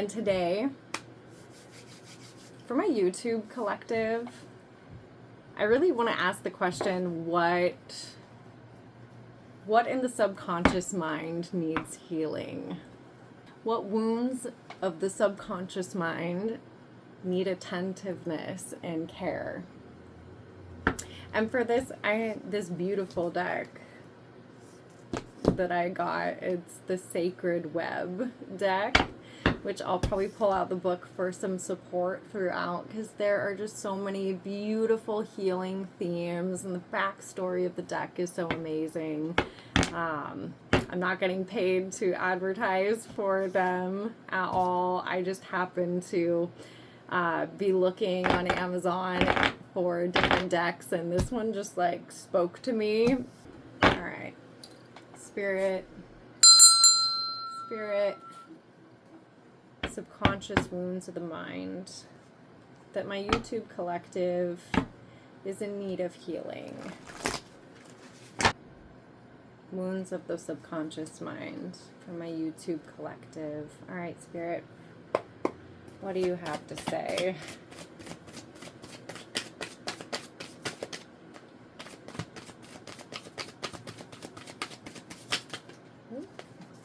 And today, for my YouTube collective, I really want to ask the question, what in the subconscious mind needs healing? What wounds of the subconscious mind need attentiveness and care? And for this, this beautiful deck that I got, it's the Sacred Web deck, which I'll probably pull out the book for some support throughout, because there are just so many beautiful healing themes, and the backstory of the deck is so amazing. I'm not getting paid to advertise for them at all. I just happen to be looking on Amazon for different decks, and this one just like spoke to me. All right, Spirit, subconscious wounds of the mind, that my YouTube collective is in need of healing. Wounds of the subconscious mind for my YouTube collective. All right, Spirit, what do you have to say?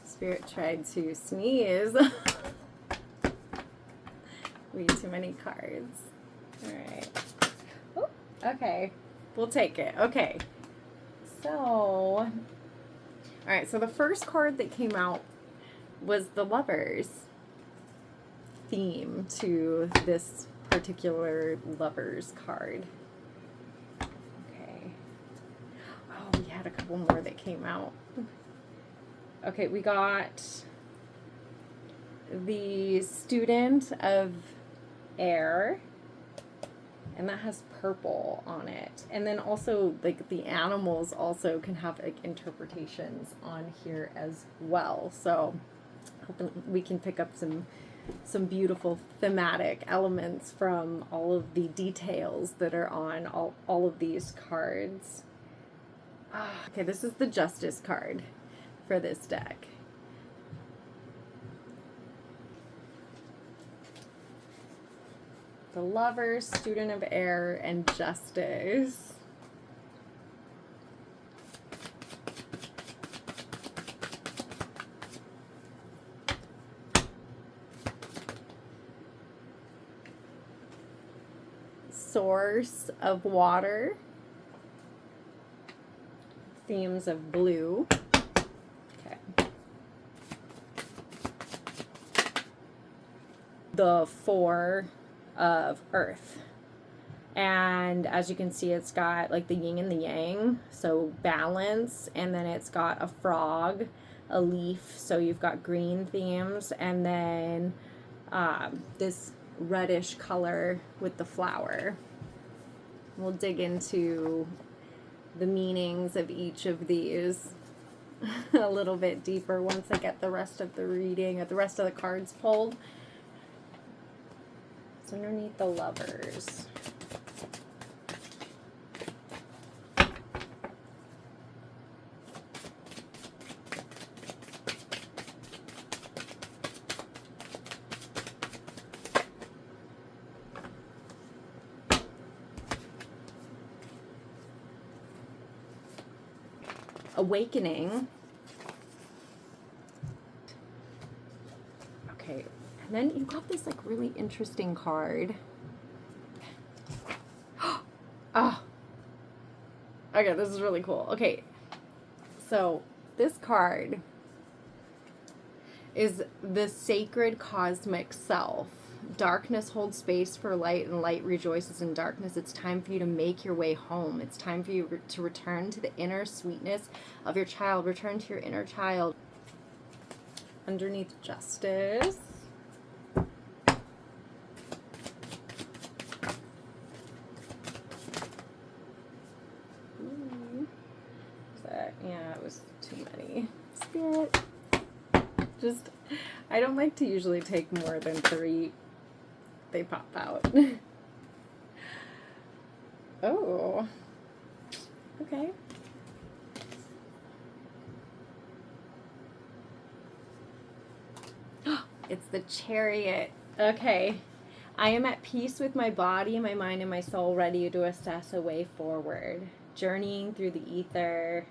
Spirit tried to sneeze. Way too many cards. All right. Oh, okay. We'll take it. Okay. So, all right. So the first card that came out was the Lovers theme to this particular Lovers card. Okay. Oh, we had a couple more that came out. Okay, we got the Student of Air, and that has purple on it. And then also, like, the animals also can have like interpretations on here as well. So hoping we can pick up some beautiful thematic elements from all of the details that are on all of these cards. Okay, this is the Justice card for this deck. The Lovers, Student of Air, and Justice. Source of Water. Themes of blue. Okay. The Four of Earth, and as you can see, it's got like the yin and the yang, so balance, and then it's got a frog, a leaf, so you've got green themes, and then this reddish color with the flower. We'll dig into the meanings of each of these a little bit deeper once I get the rest of the reading, or the rest of the cards pulled. So underneath the Lovers. Awakening. Okay, and then you got this like really interesting card. Oh, okay, this is really cool. Okay, so this card is the Sacred Cosmic Self. Darkness holds space for light, and light rejoices in darkness. It's time for you to make your way home. It's time for you to return to the inner sweetness of your child. Return to your inner child. Underneath Justice. Yeah, it was too many. Spirit. Just, I don't like to usually take more than 3. They pop out. Oh. Okay. It's the Chariot. Okay. I am at peace with my body, my mind, and my soul, ready to assess a way forward. Journeying through the ether.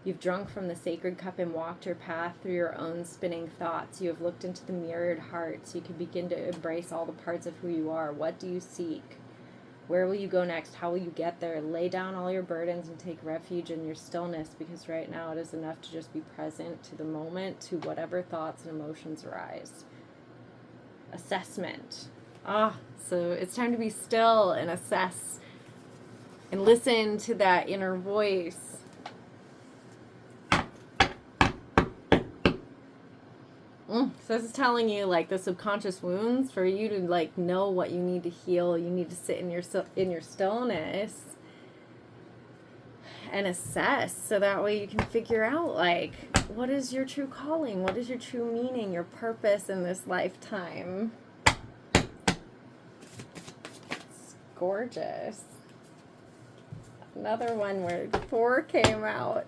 You've drunk from the sacred cup and walked your path through your own spinning thoughts. You have looked into the mirrored heart so you can begin to embrace all the parts of who you are. What do you seek? Where will you go next? How will you get there? Lay down all your burdens and take refuge in your stillness, because right now it is enough to just be present to the moment, to whatever thoughts and emotions arise. Assessment. So it's time to be still and assess and listen to that inner voice. So this is telling you, like, the subconscious wounds, for you to, like, know what you need to heal. You need to sit in your stillness and assess, so that way you can figure out, like, what is your true calling? What is your true meaning, your purpose in this lifetime? It's gorgeous. Another one where 4 came out.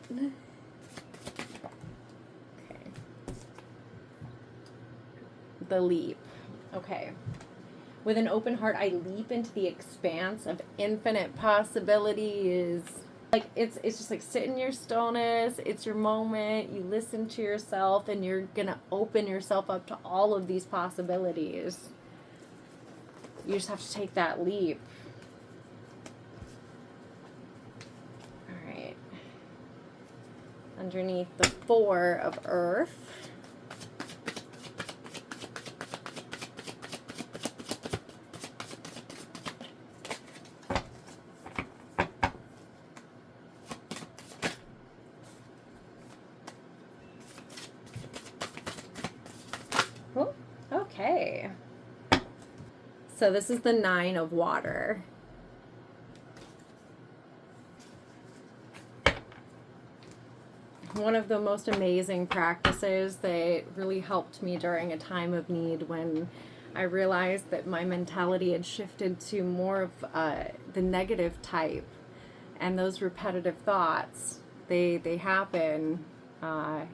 The leap. Okay. With an open heart, I leap into the expanse of infinite possibilities. Like, it's just like, sit in your stillness. It's your moment. You listen to yourself, and you're gonna open yourself up to all of these possibilities. You just have to take that leap. All right. Underneath the 4 of Earth. Okay. So this is the 9 of water. One of the most amazing practices that really helped me during a time of need, when I realized that my mentality had shifted to more of the negative type, and those repetitive thoughts, they happen, and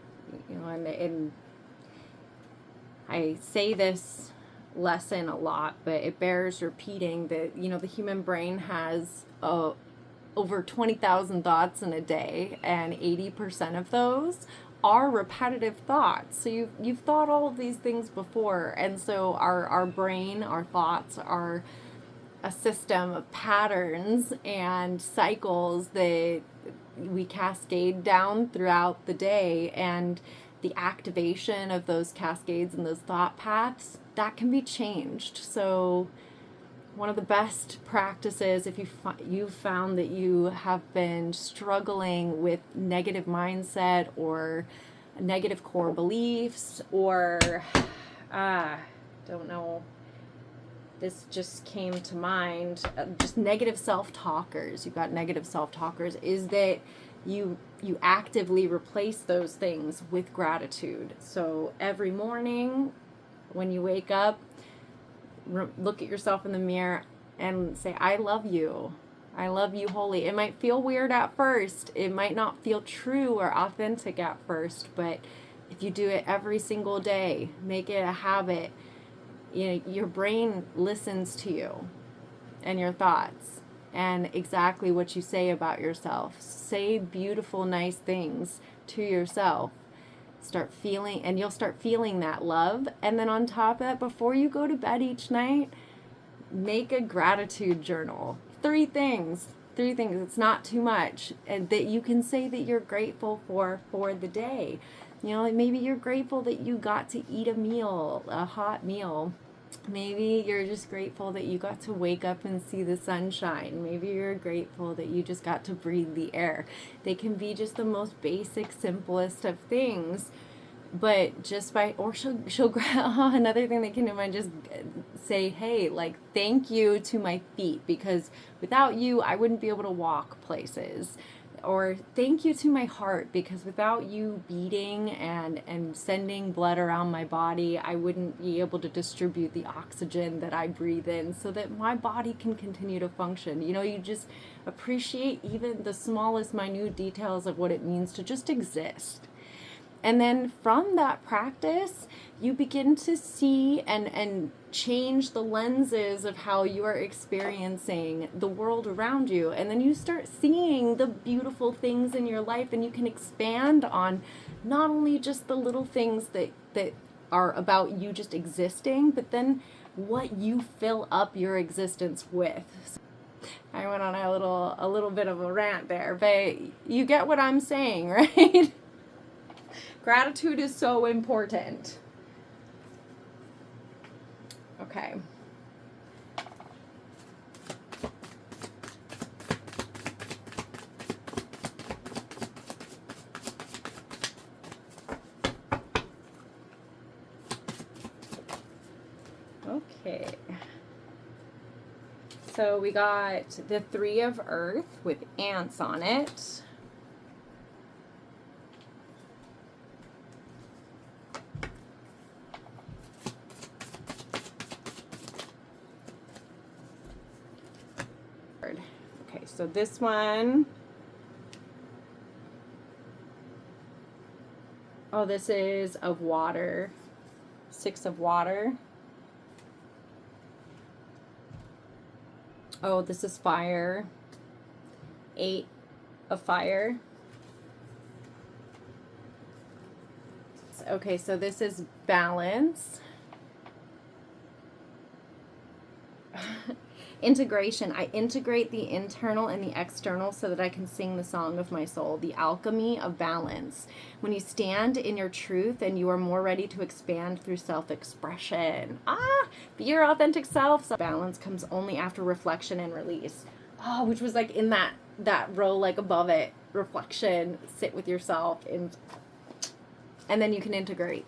I say this lesson a lot, but it bears repeating that, the human brain has over 20,000 thoughts in a day, and 80% of those are repetitive thoughts. So you've thought all of these things before, and so our brain, our thoughts are a system of patterns and cycles that we cascade down throughout the day, and the activation of those cascades and those thought paths, that can be changed. So one of the best practices, if you've found that you have been struggling with negative mindset or negative core beliefs, or don't know, this just came to mind, just negative self-talkers. You've got negative self-talkers, is that you actively replace those things with gratitude. So every morning when you wake up, look at yourself in the mirror and say, I love you. I love you wholly. It might feel weird at first. It might not feel true or authentic at first, but if you do it every single day, make it a habit, your brain listens to you and your thoughts and exactly what you say about yourself. Say beautiful, nice things to yourself. You'll start feeling that love. And then on top of that, before you go to bed each night, make a gratitude journal. 3 things. It's not too much, and that you can say that you're grateful for the day. Maybe you're grateful that you got to eat a hot meal. Maybe you're just grateful that you got to wake up and see the sunshine. Maybe you're grateful that you just got to breathe the air. They can be just the most basic, simplest of things. But just she'll another thing they can do, might just say, hey, like, thank you to my feet, because without you, I wouldn't be able to walk places. Or thank you to my heart, because without you beating and sending blood around my body, I wouldn't be able to distribute the oxygen that I breathe in so that my body can continue to function. You just appreciate even the smallest minute details of what it means to just exist. And then from that practice, you begin to see and change the lenses of how you are experiencing the world around you. And then you start seeing the beautiful things in your life, and you can expand on not only just the little things that are about you just existing, but then what you fill up your existence with. I went on a little bit of a rant there, but you get what I'm saying, right? Gratitude is so important. Okay. Okay. So we got the 3 of Earth with ants on it. Okay, so this one, oh, this is of water, 6 of water. Oh, this is fire, 8 of fire. Okay, so this is balance. Integration. I integrate the internal and the external so that I can sing the song of my soul. The alchemy of balance. When you stand in your truth and you are more ready to expand through self-expression. Be your authentic self. So balance comes only after reflection and release. Oh, which was like in that row, like above it. Reflection. Sit with yourself, and then you can integrate.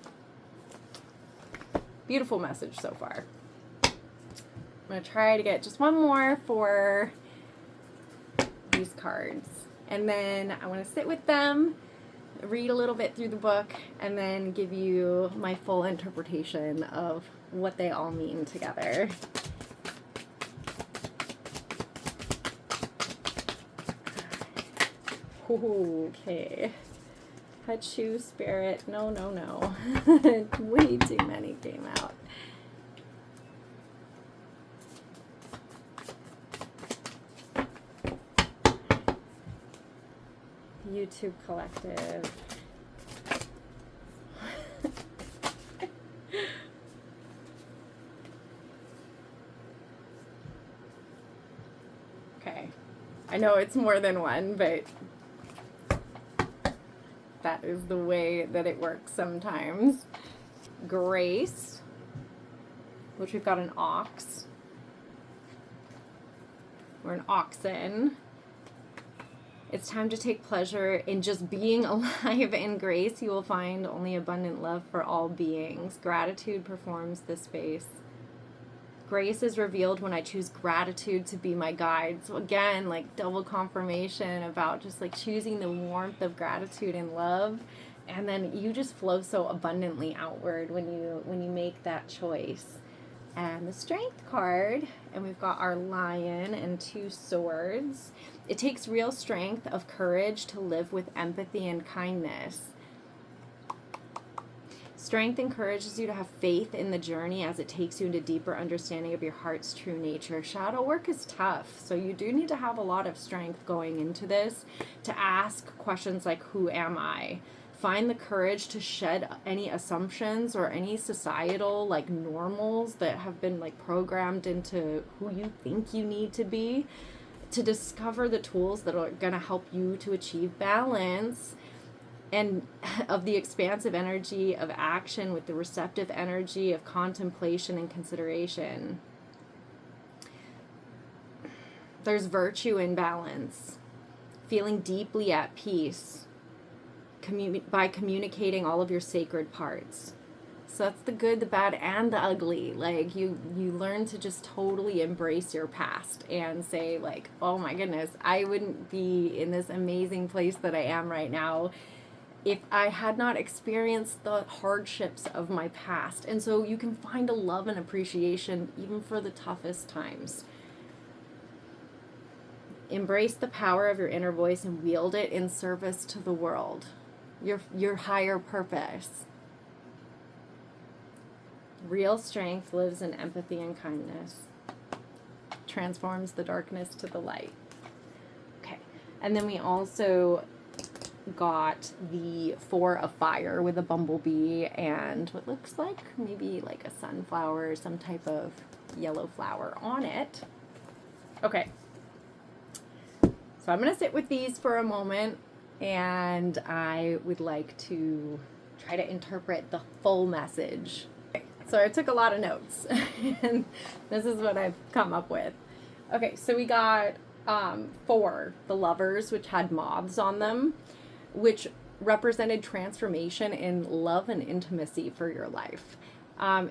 Beautiful message so far. I'm going to try to get just one more for these cards. And then I want to sit with them, read a little bit through the book, and then give you my full interpretation of what they all mean together. Okay. Hachu Spirit. No. Way too many came out. YouTube Collective. Okay. I know it's more than one, but that is the way that it works sometimes. Grace, which we've got an ox, or an oxen. It's time to take pleasure in just being alive. In grace, you will find only abundant love for all beings. Gratitude performs this space. Grace is revealed when I choose gratitude to be my guide. So again, like double confirmation about just like choosing the warmth of gratitude and love. And then you just flow so abundantly outward when you make that choice. And the Strength card, and we've got our lion and 2 swords. It takes real strength of courage to live with empathy and kindness. Strength encourages you to have faith in the journey as it takes you into deeper understanding of your heart's true nature. Shadow work is tough, so you do need to have a lot of strength going into this to ask questions like, who am I? Find the courage to shed any assumptions or any societal like normals that have been like programmed into who you think you need to be, to discover the tools that are going to help you to achieve balance, and of the expansive energy of action with the receptive energy of contemplation and consideration. There's virtue in balance, feeling deeply at peace by communicating all of your sacred parts. So that's the good, the bad, and the ugly. Like you learn to just totally embrace your past and say like, oh my goodness, I wouldn't be in this amazing place that I am right now if I had not experienced the hardships of my past. And so you can find a love and appreciation even for the toughest times. Embrace the power of your inner voice and wield it in service to the world. your higher purpose. Real strength lives in empathy and kindness. Transforms the darkness to the light. Okay. And then we also got the 4 of Fire with a bumblebee and what looks like maybe like a sunflower, some type of yellow flower on it. Okay. So I'm going to sit with these for a moment, and I would like to try to interpret the full message. Okay, so I took a lot of notes, and this is what I've come up with. Okay, so we got 4, the Lovers, which had moths on them, which represented transformation in love and intimacy for your life.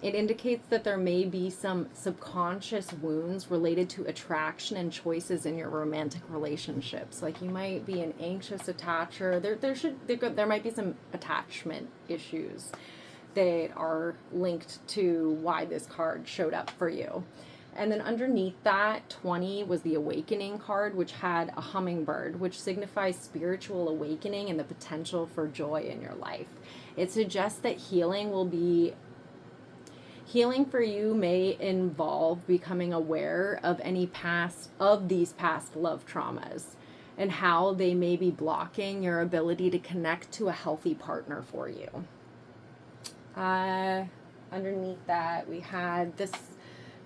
It indicates that there may be some subconscious wounds related to attraction and choices in your romantic relationships. Like you might be an anxious attacher. There might be some attachment issues that are linked to why this card showed up for you. And then underneath that, 20 was the Awakening card, which had a hummingbird, which signifies spiritual awakening and the potential for joy in your life. It suggests that healing for you may involve becoming aware of these past love traumas and how they may be blocking your ability to connect to a healthy partner for you. Underneath that, we had this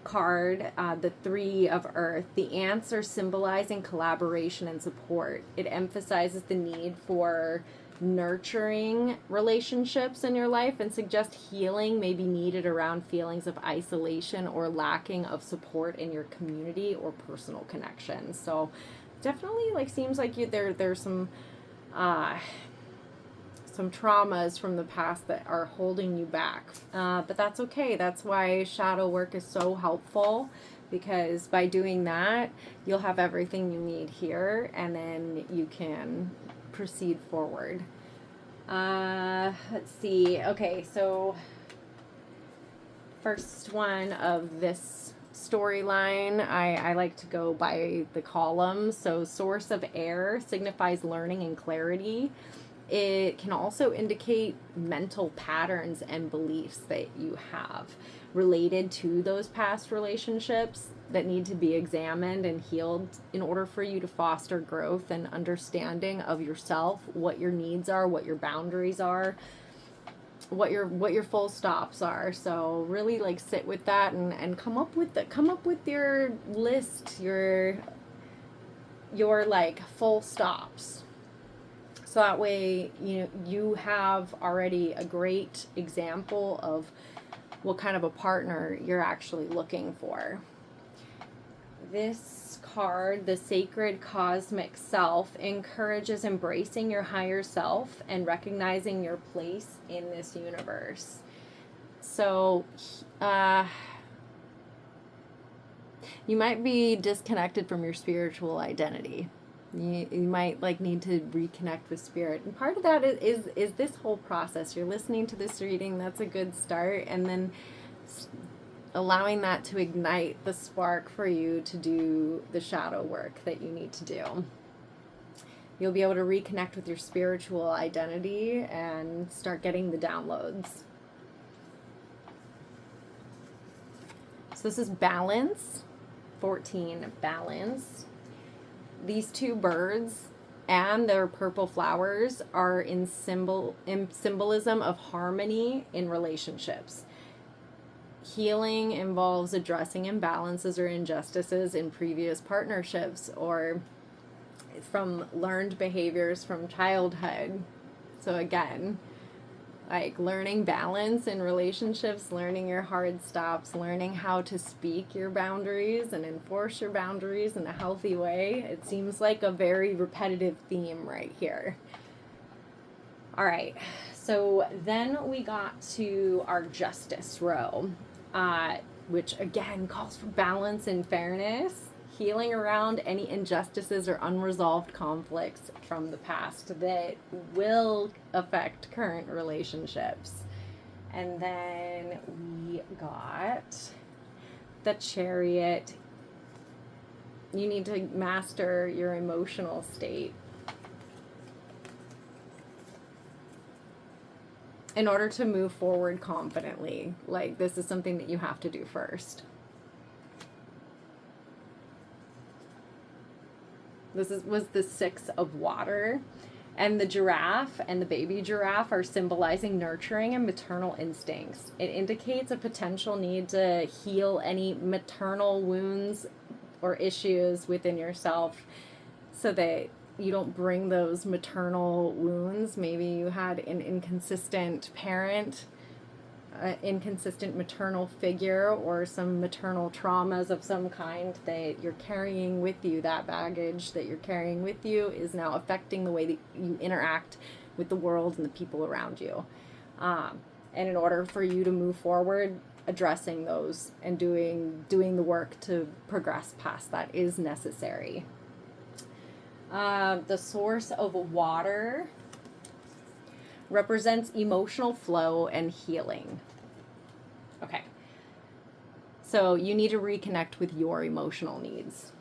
card, the 3 of Earth. The ants are symbolizing collaboration and support. It emphasizes the need for nurturing relationships in your life and suggests healing may be needed around feelings of isolation or lacking of support in your community or personal connections. So definitely seems like there's some traumas from the past that are holding you back, but that's okay. That's why shadow work is so helpful, because by doing that you'll have everything you need here, and then you can proceed forward. Let's see. Okay, so first one of this storyline, I like to go by the columns. So source of air signifies learning and clarity. It can also indicate mental patterns and beliefs that you have related to those past relationships that need to be examined and healed in order for you to foster growth and understanding of yourself, what your needs are, what your boundaries are, what your full stops are. So really sit with that and come up with your list, your full stops. So that way, you have already a great example of what kind of a partner you're actually looking for. This card, the Sacred Cosmic Self, encourages embracing your higher self and recognizing your place in this universe. So, you might be disconnected from your spiritual identity. You might need to reconnect with spirit, and part of that is this whole process. You're listening to this reading, that's a good start, and then allowing that to ignite the spark for you to do the shadow work that you need to do. You'll be able to reconnect with your spiritual identity and start getting the downloads. So this is balance, 14, balance. These 2 birds and their purple flowers are in symbolism of harmony in relationships. Healing involves addressing imbalances or injustices in previous partnerships or from learned behaviors from childhood. So again, learning balance in relationships, learning your hard stops, learning how to speak your boundaries and enforce your boundaries in a healthy way. It seems like a very repetitive theme right here. All right, so then we got to our justice row, which again calls for balance and fairness, healing around any injustices or unresolved conflicts from the past that will affect current relationships. And then we got the Chariot. You need to master your emotional state. in order to move forward confidently. Like, this is something that you have to do first. Was the 6 of water. And the giraffe and the baby giraffe are symbolizing nurturing and maternal instincts. It indicates a potential need to heal any maternal wounds or issues within yourself so that you don't bring those maternal wounds. Maybe you had an inconsistent parent, inconsistent maternal figure, or some maternal traumas of some kind that you're carrying with you. That baggage that you're carrying with you is now affecting the way that you interact with the world and the people around you. And in order for you to move forward, addressing those and doing the work to progress past that is necessary. The source of water represents emotional flow and healing. Okay. So you need to reconnect with your emotional needs.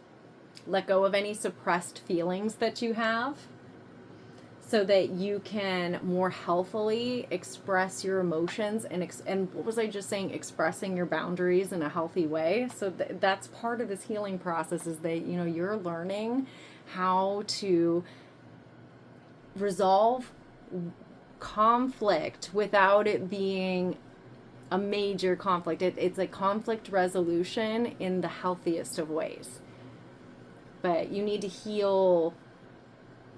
Let go of any suppressed feelings that you have so that you can more healthily express your emotions and what was I just saying? Expressing your boundaries in a healthy way. So that's part of this healing process, is that, you know, you're learning how to resolve conflict without it being a major conflict. It's a conflict resolution in the healthiest of ways. But you need to heal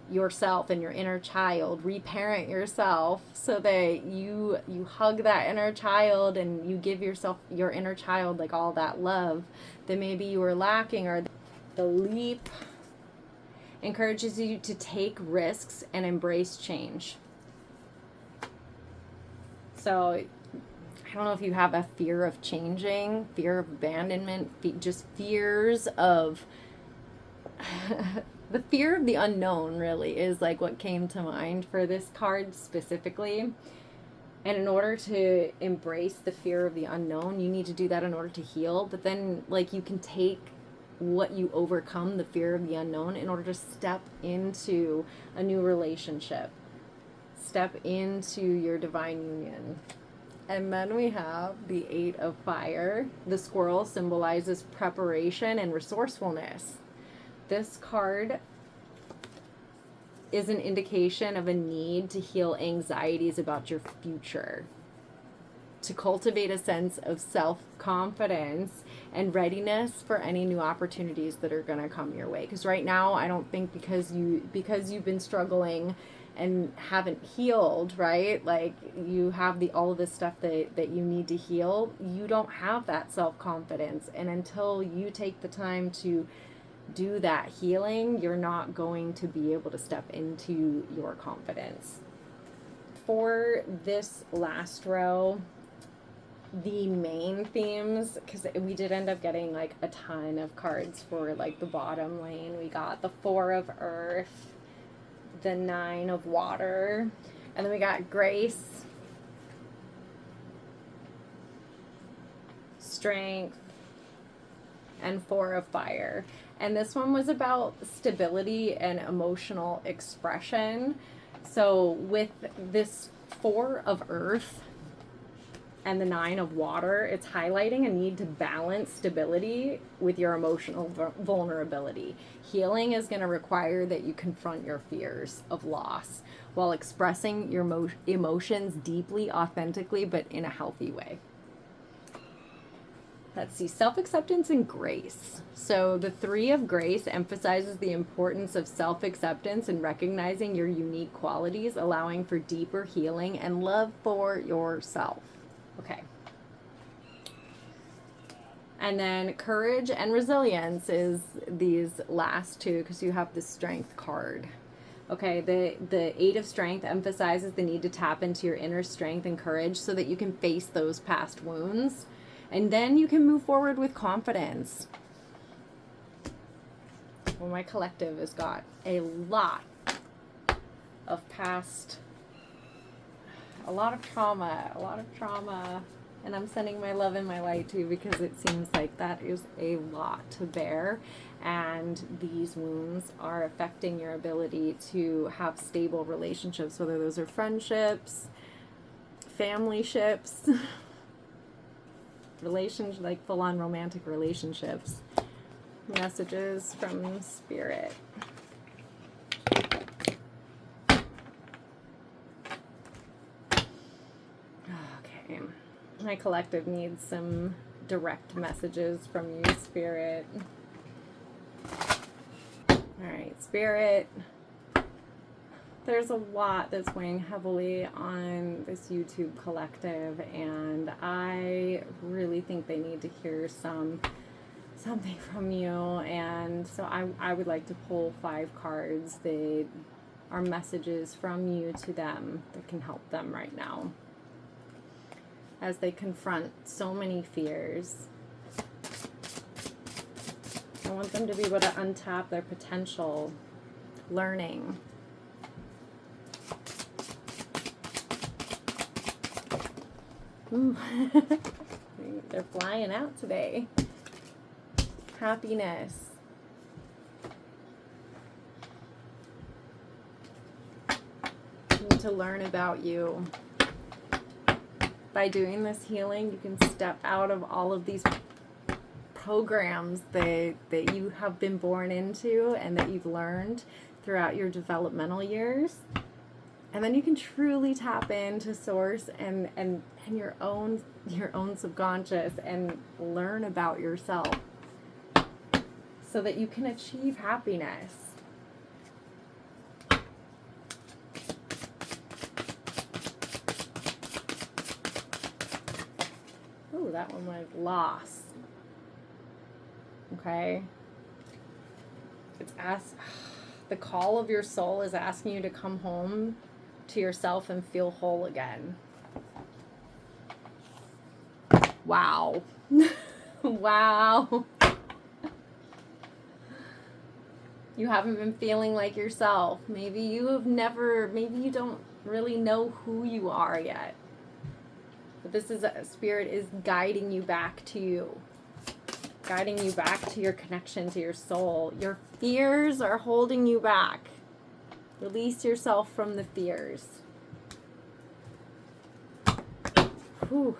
yourself and your inner child, reparent yourself so that you hug that inner child and you give your inner child like all that love that maybe you were lacking. Or the leap encourages you to take risks and embrace change. So I don't know if you have a fear of changing, fear of abandonment, just fears of the fear of the unknown really is like what came to mind for this card specifically. And in order to embrace the fear of the unknown, you need to do that in order to heal. But then, like, you can take what you overcome, the fear of the unknown, in order to step into a new relationship, step into your divine union. And then we have the 8 of fire. The squirrel symbolizes preparation and resourcefulness. This card is an indication of a need to heal anxieties about your future, to cultivate a sense of self-confidence and readiness for any new opportunities that are going to come your way. Because right now, I don't think because you've been struggling and haven't healed, right? Like, you have all of this stuff that you need to heal. You don't have that self-confidence. And until you take the time to do that healing, you're not going to be able to step into your confidence. For this last row, the main themes, because we did end up getting like a ton of cards for like the bottom lane. We got the 4 of earth, the 9 of water, and then we got grace, strength, and 4 of fire. And this one was about stability and emotional expression. So with this 4 of earth and the 9 of water, it's highlighting a need to balance stability with your emotional vulnerability. Healing is going to require that you confront your fears of loss while expressing your emotions deeply, authentically, but in a healthy way. Let's see, self-acceptance and grace. So the 3 of grace emphasizes the importance of self-acceptance and recognizing your unique qualities, allowing for deeper healing and love for yourself. Okay. And then courage and resilience is these last two, because you have the strength card. Okay, the 8 of strength emphasizes the need to tap into your inner strength and courage so that you can face those past wounds. And then you can move forward with confidence. Well, my collective has got a lot of a lot of trauma. And I'm sending my love and my light to you, because it seems like that is a lot to bear. And these wounds are affecting your ability to have stable relationships, whether those are friendships, family ships, relationships, like full-on romantic relationships. Messages from Spirit. Okay, my collective needs some direct messages from you, Spirit. All right, Spirit. There's a lot that's weighing heavily on this YouTube collective, and I really think they need to hear something from you. And so I would like to pull 5 cards. They are messages from you to them that can help them right now as they confront so many fears. I want them to be able to untap their potential, learning. Ooh. They're flying out today. Happiness. Need to learn about you. By doing this healing, you can step out of all of these programs that you have been born into and that you've learned throughout your developmental years. And then you can truly tap into source and your own subconscious and learn about yourself so that you can achieve happiness. Oh, that one was loss. Okay. It's the call of your soul is asking you to come home to yourself and feel whole again. Wow. Wow. You haven't been feeling like yourself. Maybe you don't really know who you are yet. But this is Spirit is guiding you back to you. Guiding you back to your connection to your soul. Your fears are holding you back. Release yourself from the fears. Whew.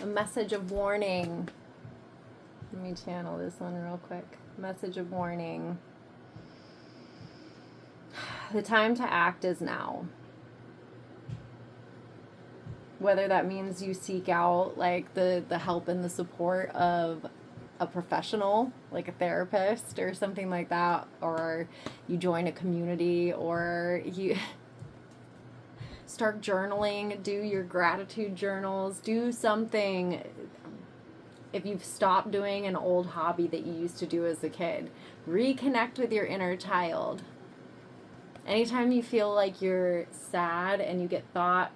A message of warning. Let me channel this one real quick. Message of warning. The time to act is now. Whether that means you seek out like the help and the support of a professional, like a therapist or something like that, or you join a community, or you start journaling, do your gratitude journals, do something. If you've stopped doing an old hobby that you used to do as a kid, reconnect with your inner child. Anytime you feel like you're sad and you get thoughts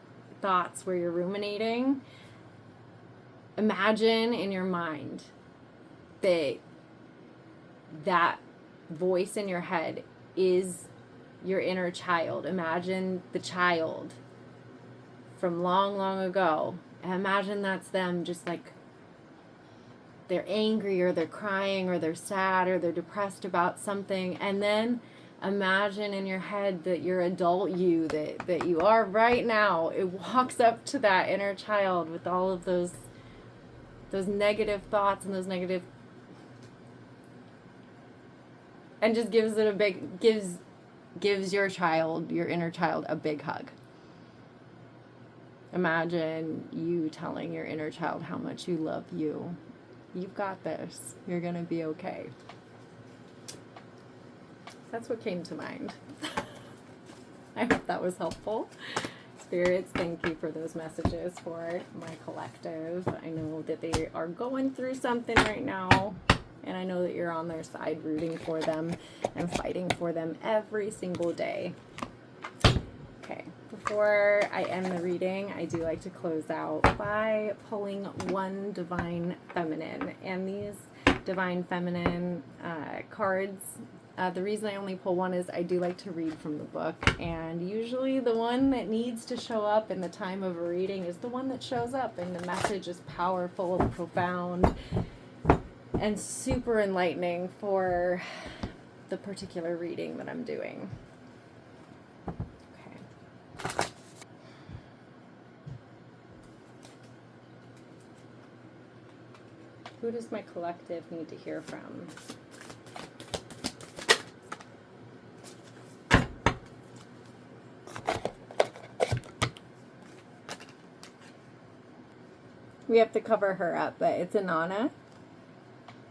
where you're ruminating, imagine in your mind that voice in your head is your inner child. Imagine the child from long, long ago. And imagine that's them, just like they're angry or they're crying or they're sad or they're depressed about something. And then imagine in your head that your adult you, that you are right now, it walks up to that inner child with all of those negative thoughts and those negative, and just gives your child, your inner child, a big hug. Imagine you telling your inner child how much you love you. You've got this. You're gonna be okay. That's what came to mind. I hope that was helpful. Spirits, thank you for those messages for my collective. I know that they are going through something right now, and I know that you're on their side rooting for them and fighting for them every single day. Okay, before I end the reading, I do like to close out by pulling one Divine Feminine. And these Divine Feminine cards, the reason I only pull one is I do like to read from the book, and usually the one that needs to show up in the time of a reading is the one that shows up, and the message is powerful and profound and super enlightening for the particular reading that I'm doing. Okay. Who does my collective need to hear from? We have to cover her up, but it's Inanna,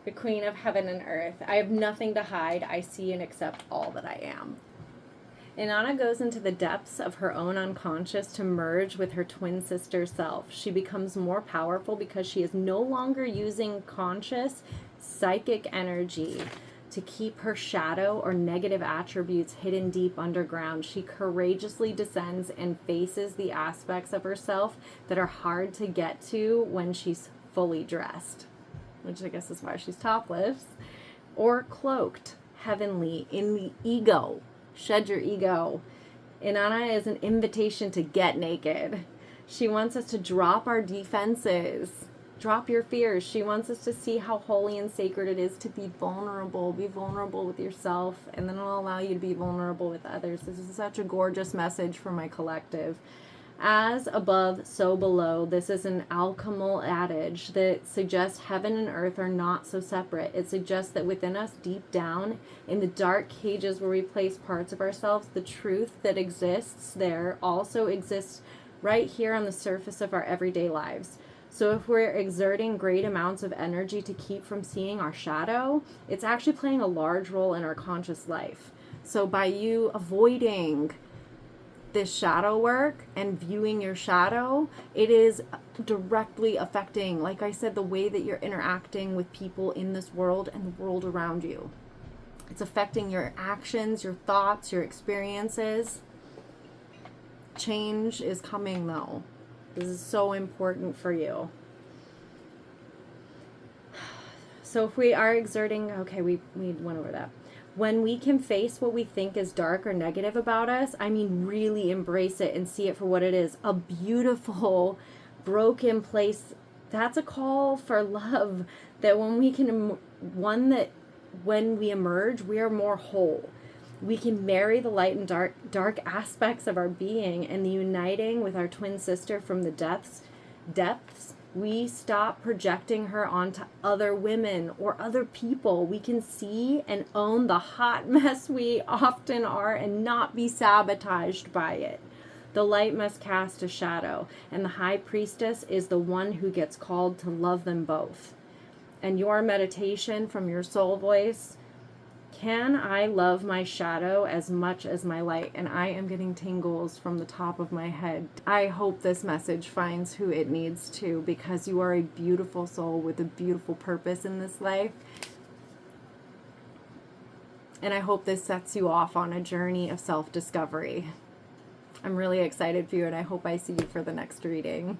the queen of heaven and earth. I have nothing to hide. I see and accept all that I am. Inanna goes into the depths of her own unconscious to merge with her twin sister self. She becomes more powerful because she is no longer using conscious psychic energy to keep her shadow or negative attributes hidden deep underground. She courageously descends and faces the aspects of herself that are hard to get to when she's fully dressed, which I guess is why she's topless, or cloaked, heavenly, in the ego. Shed your ego. Inanna is an invitation to get naked. She wants us to drop our defenses. Drop your fears. She wants us to see how holy and sacred it is to be vulnerable. Be vulnerable with yourself, and then it'll allow you to be vulnerable with others. This is such a gorgeous message for my collective. As above, so below. This is an alchemical adage that suggests heaven and earth are not so separate. It suggests that within us, deep down, in the dark cages where we place parts of ourselves, the truth that exists there also exists right here on the surface of our everyday lives. So if we're exerting great amounts of energy to keep from seeing our shadow, it's actually playing a large role in our conscious life. So by you avoiding this shadow work and viewing your shadow, it is directly affecting, like I said, the way that you're interacting with people in this world and the world around you. It's affecting your actions, your thoughts, your experiences. Change is coming, though. This is so important for you. So if we are exerting, okay, we went over that. When we can face what we think is dark or negative about us, I mean, really embrace it and see it for what it is. A beautiful, broken place. That's a call for love. That when we can, when we emerge, we are more whole. We can marry the light and dark aspects of our being, and the uniting with our twin sister from the depths, we stop projecting her onto other women or other people. We can see and own the hot mess we often are and not be sabotaged by it. The light must cast a shadow, and the high priestess is the one who gets called to love them both. And your meditation from your soul voice, can I love my shadow as much as my light? And I am getting tingles from the top of my head. I hope this message finds who it needs to, because you are a beautiful soul with a beautiful purpose in this life. And I hope this sets you off on a journey of self-discovery. I'm really excited for you, and I hope I see you for the next reading.